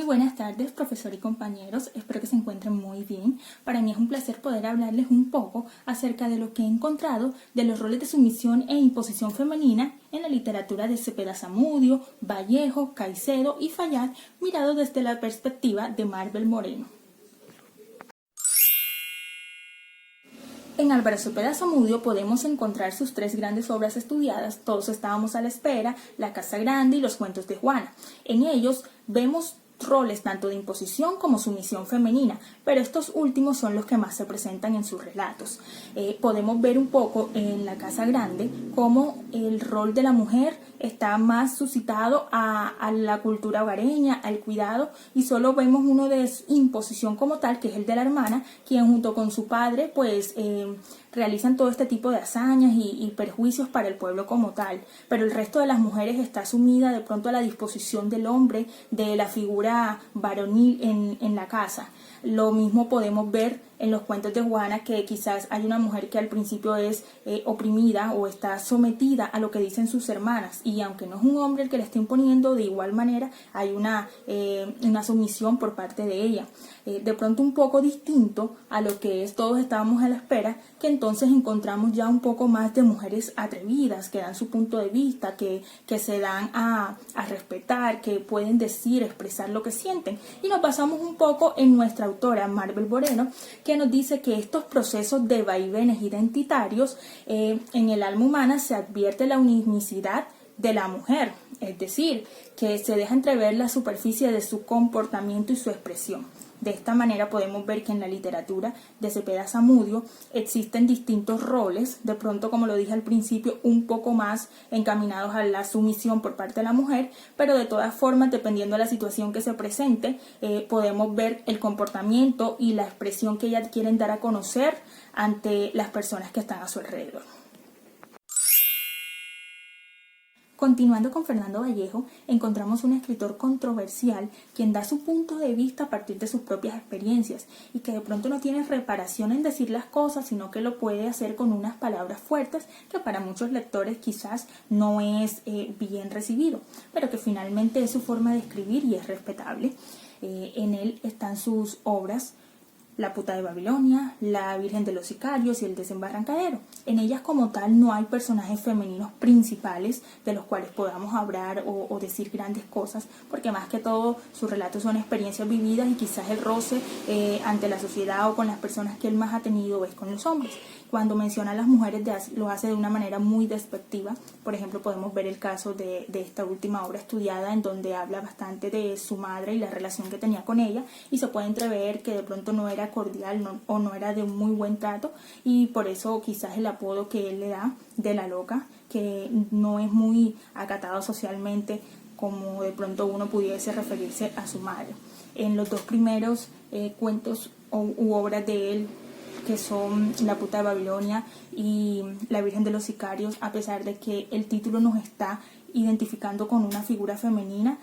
buenas tardes, profesor y compañeros. Espero que se encuentren muy bien. Para mí es un placer poder hablarles un poco acerca de lo que he encontrado de los roles de sumisión e imposición femenina en la literatura de Cepeda Zamudio, Vallejo, Caicedo y Fayad, mirado desde la perspectiva de Marvel Moreno. En Álvaro Cepeda Zamudio podemos encontrar sus tres grandes obras estudiadas, Todos estábamos a la espera, La casa grande y Los cuentos de Juana. En ellos vemos roles tanto de imposición como sumisión femenina, pero estos últimos son los que más se presentan en sus relatos. Podemos ver un poco en La casa grande cómo el rol de la mujer está más suscitado a la cultura hogareña, al cuidado, y solo vemos uno de imposición como tal, que es el de la hermana, quien junto con su padre pues realizan todo este tipo de hazañas y perjuicios para el pueblo como tal, pero el resto de las mujeres está sumida de pronto a la disposición del hombre, de la figura varonil en la casa. Lo mismo podemos ver en los cuentos de Juana, que quizás hay una mujer que al principio es oprimida o está sometida a lo que dicen sus hermanas, y aunque no es un hombre el que le está imponiendo, de igual manera hay una sumisión por parte de ella. De pronto un poco distinto a lo que es Todos estábamos a la espera, que entonces encontramos ya un poco más de mujeres atrevidas, que dan su punto de vista, que se dan a respetar, que pueden decir, expresar lo que sienten. Y nos basamos un poco en nuestra autora Marvel Moreno, que nos dice que estos procesos de vaivenes identitarios en el alma humana se advierte la unicidad de la mujer, es decir, que se deja entrever la superficie de su comportamiento y su expresión. De esta manera podemos ver que en la literatura de Cepeda Zamudio existen distintos roles, de pronto, como lo dije al principio, un poco más encaminados a la sumisión por parte de la mujer, pero de todas formas, dependiendo de la situación que se presente, podemos ver el comportamiento y la expresión que ellas quieren dar a conocer ante las personas que están a su alrededor. Continuando con Fernando Vallejo, encontramos un escritor controversial quien da su punto de vista a partir de sus propias experiencias y que de pronto no tiene reparación en decir las cosas, sino que lo puede hacer con unas palabras fuertes que para muchos lectores quizás no es bien recibido, pero que finalmente es su forma de escribir y es respetable. En él están sus obras La puta de Babilonia, La Virgen de los Sicarios y El desembarrancadero. En ellas como tal no hay personajes femeninos principales de los cuales podamos hablar o decir grandes cosas, porque más que todo sus relatos son experiencias vividas y quizás el roce ante la sociedad o con las personas que él más ha tenido es con los hombres. Cuando menciona a las mujeres lo hace de una manera muy despectiva. Por ejemplo, podemos ver el caso de esta última obra estudiada, en donde habla bastante de su madre y la relación que tenía con ella, y se puede entrever que de pronto no era cordial o no era de un muy buen trato, y por eso quizás el apodo que él le da de la loca, que no es muy acatado socialmente como de pronto uno pudiese referirse a su madre. En los dos primeros cuentos u obras de él, que son La puta de Babilonia y La Virgen de los Sicarios, a pesar de que el título nos está identificando con una figura femenina,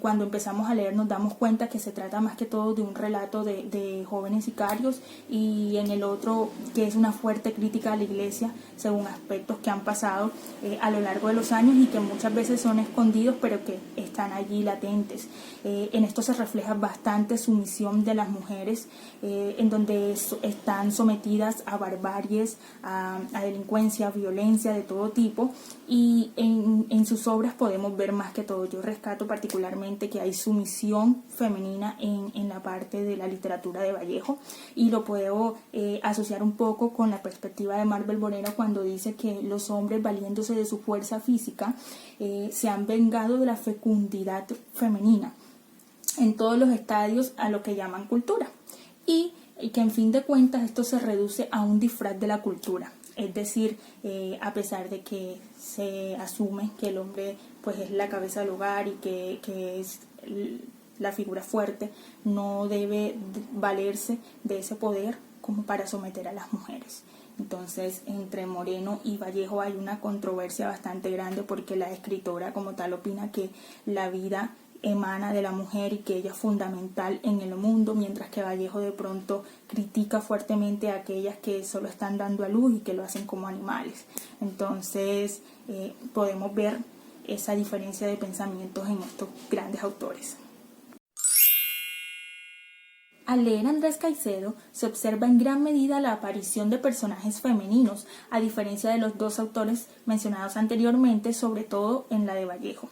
cuando empezamos a leer nos damos cuenta que se trata más que todo de un relato de jóvenes sicarios, y en el otro que es una fuerte crítica a la iglesia según aspectos que han pasado a lo largo de los años y que muchas veces son escondidos pero que están allí latentes. En esto se refleja bastante sumisión de las mujeres, en donde están sometidas a barbaries, a delincuencia, a violencia de todo tipo, y en sus obras podemos ver más que todo. Yo rescato particularmente que hay sumisión femenina en la parte de la literatura de Vallejo, y lo puedo asociar un poco con la perspectiva de Marvel Moreno cuando dice que los hombres, valiéndose de su fuerza física, se han vengado de la fecundidad femenina en todos los estadios a lo que llaman cultura, y que en fin de cuentas esto se reduce a un disfraz de la cultura. Es decir, a pesar de que se asume que el hombre pues es la cabeza del hogar y que es la figura fuerte, no debe valerse de ese poder como para someter a las mujeres. Entonces, entre Moreno y Vallejo hay una controversia bastante grande, porque la escritora como tal opina que la vida emana de la mujer y que ella es fundamental en el mundo, mientras que Vallejo de pronto critica fuertemente a aquellas que solo están dando a luz y que lo hacen como animales. Entonces podemos ver esa diferencia de pensamientos en estos grandes autores. Al leer a Andrés Caicedo se observa en gran medida la aparición de personajes femeninos, a diferencia de los dos autores mencionados anteriormente, sobre todo en la de Vallejo.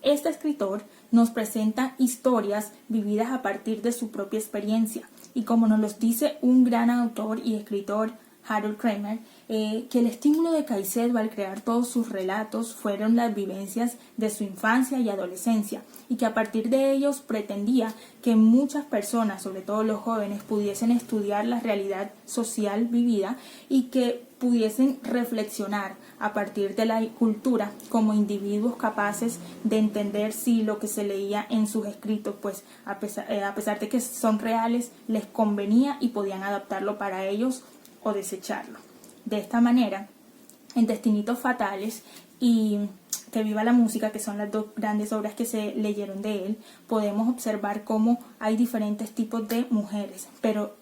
Este escritor nos presenta historias vividas a partir de su propia experiencia y, como nos los dice un gran autor y escritor, Harold Kramer, que el estímulo de Caicedo al crear todos sus relatos fueron las vivencias de su infancia y adolescencia, y que a partir de ellos pretendía que muchas personas, sobre todo los jóvenes, pudiesen estudiar la realidad social vivida y que pudiesen reflexionar a partir de la cultura como individuos capaces de entender si lo que se leía en sus escritos, pues a pesar de que son reales, les convenía y podían adaptarlo para ellos o desecharlo. De esta manera, en Destinitos Fatales y Que viva la música, que son las dos grandes obras que se leyeron de él, podemos observar cómo hay diferentes tipos de mujeres, pero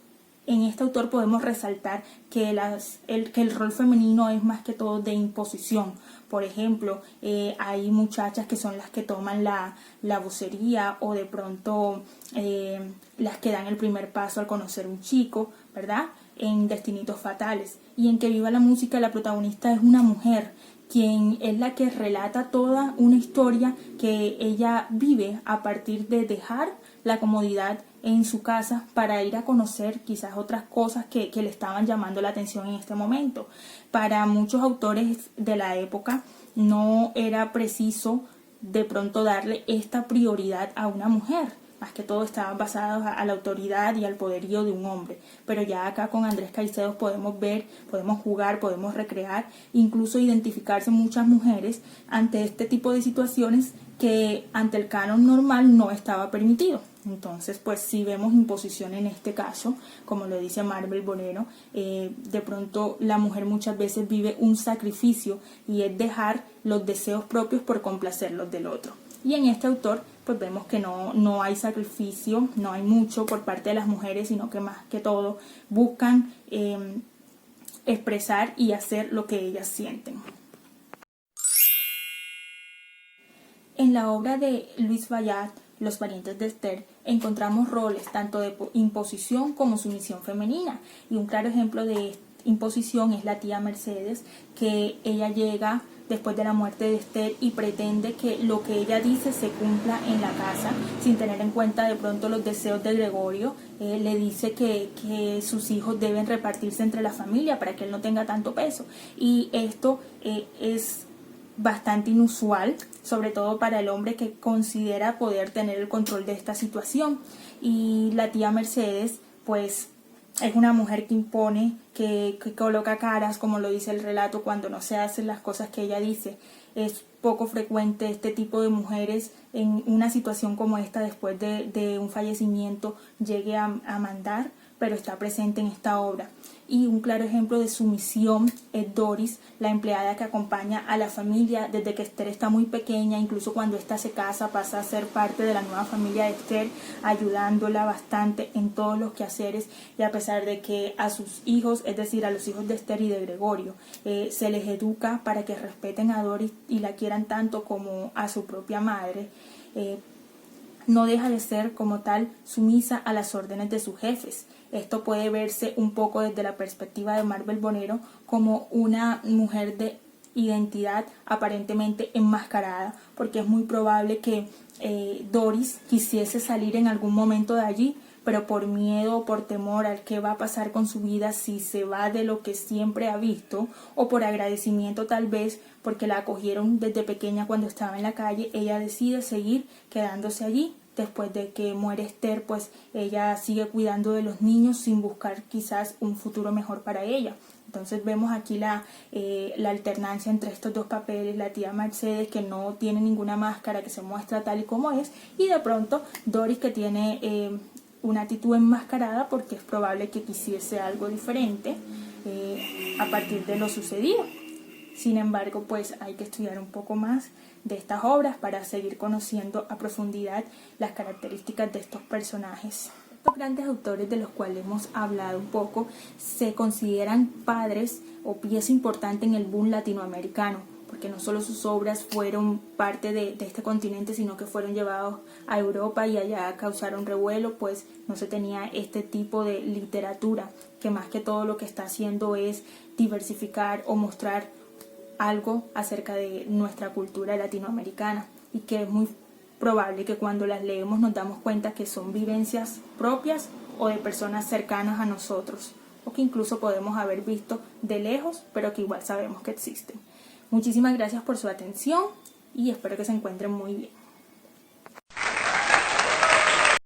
en este autor podemos resaltar que el rol femenino es más que todo de imposición. Por ejemplo, hay muchachas que son las que toman la vocería, o de pronto las que dan el primer paso al conocer un chico, ¿verdad? En Destinitos Fatales. Y en Que viva la música, la protagonista es una mujer, quien es la que relata toda una historia que ella vive a partir de dejar la comodidad en su casa para ir a conocer quizás otras cosas que le estaban llamando la atención en este momento. Para muchos autores de la época no era preciso de pronto darle esta prioridad a una mujer. Más que todo estaban basados a la autoridad y al poderío de un hombre. Pero ya acá con Andrés Caicedo podemos ver, podemos jugar, podemos recrear, incluso identificarse muchas mujeres ante este tipo de situaciones que ante el canon normal no estaba permitido. Entonces, pues sí vemos imposición en este caso, como lo dice Marvel Bonero. De pronto la mujer muchas veces vive un sacrificio y es dejar los deseos propios por complacer los del otro. Y en este autor pues vemos que no hay sacrificio, no hay mucho por parte de las mujeres, sino que más que todo buscan expresar y hacer lo que ellas sienten. En la obra de Luis Bayat, Los parientes de Esther, encontramos roles tanto de imposición como sumisión femenina, y un claro ejemplo de imposición es la tía Mercedes, que ella llega después de la muerte de Esther y pretende que lo que ella dice se cumpla en la casa, sin tener en cuenta de pronto los deseos de Gregorio. Le dice que sus hijos deben repartirse entre la familia para que él no tenga tanto peso, y esto es bastante inusual, sobre todo para el hombre que considera poder tener el control de esta situación. Y la tía Mercedes pues es una mujer que impone, que coloca caras, como lo dice el relato, cuando no se hacen las cosas que ella dice. Es poco frecuente este tipo de mujeres en una situación como esta, después de un fallecimiento, llegue a mandar, pero está presente en esta obra. Y un claro ejemplo de sumisión es Doris, la empleada que acompaña a la familia desde que Esther está muy pequeña. Incluso cuando ésta se casa pasa a ser parte de la nueva familia de Esther, ayudándola bastante en todos los quehaceres, y a pesar de que a sus hijos, es decir, a los hijos de Esther y de Gregorio, se les educa para que respeten a Doris y la quieran tanto como a su propia madre, no deja de ser como tal sumisa a las órdenes de sus jefes. Esto puede verse un poco desde la perspectiva de Marvel Bonero como una mujer de identidad aparentemente enmascarada, porque es muy probable que Doris quisiese salir en algún momento de allí, pero por miedo o por temor al qué va a pasar con su vida si se va de lo que siempre ha visto, o por agradecimiento tal vez porque la acogieron desde pequeña cuando estaba en la calle, ella decide seguir quedándose allí. Después de que muere Esther, pues ella sigue cuidando de los niños sin buscar quizás un futuro mejor para ella. Entonces vemos aquí la alternancia entre estos dos papeles: la tía Mercedes, que no tiene ninguna máscara, que se muestra tal y como es, y de pronto Doris, que tiene una actitud enmascarada porque es probable que quisiese algo diferente a partir de lo sucedido. Sin embargo, pues hay que estudiar un poco más de estas obras para seguir conociendo a profundidad las características de estos personajes. Estos grandes autores de los cuales hemos hablado un poco se consideran padres o pieza importante en el boom latinoamericano, porque no solo sus obras fueron parte de este continente, sino que fueron llevados a Europa y allá causaron revuelo, pues no se tenía este tipo de literatura, que más que todo lo que está haciendo es diversificar o mostrar algo acerca de nuestra cultura latinoamericana, y que es muy probable que cuando las leemos nos damos cuenta que son vivencias propias o de personas cercanas a nosotros, o que incluso podemos haber visto de lejos, pero que igual sabemos que existen. Muchísimas gracias por su atención y espero que se encuentren muy bien.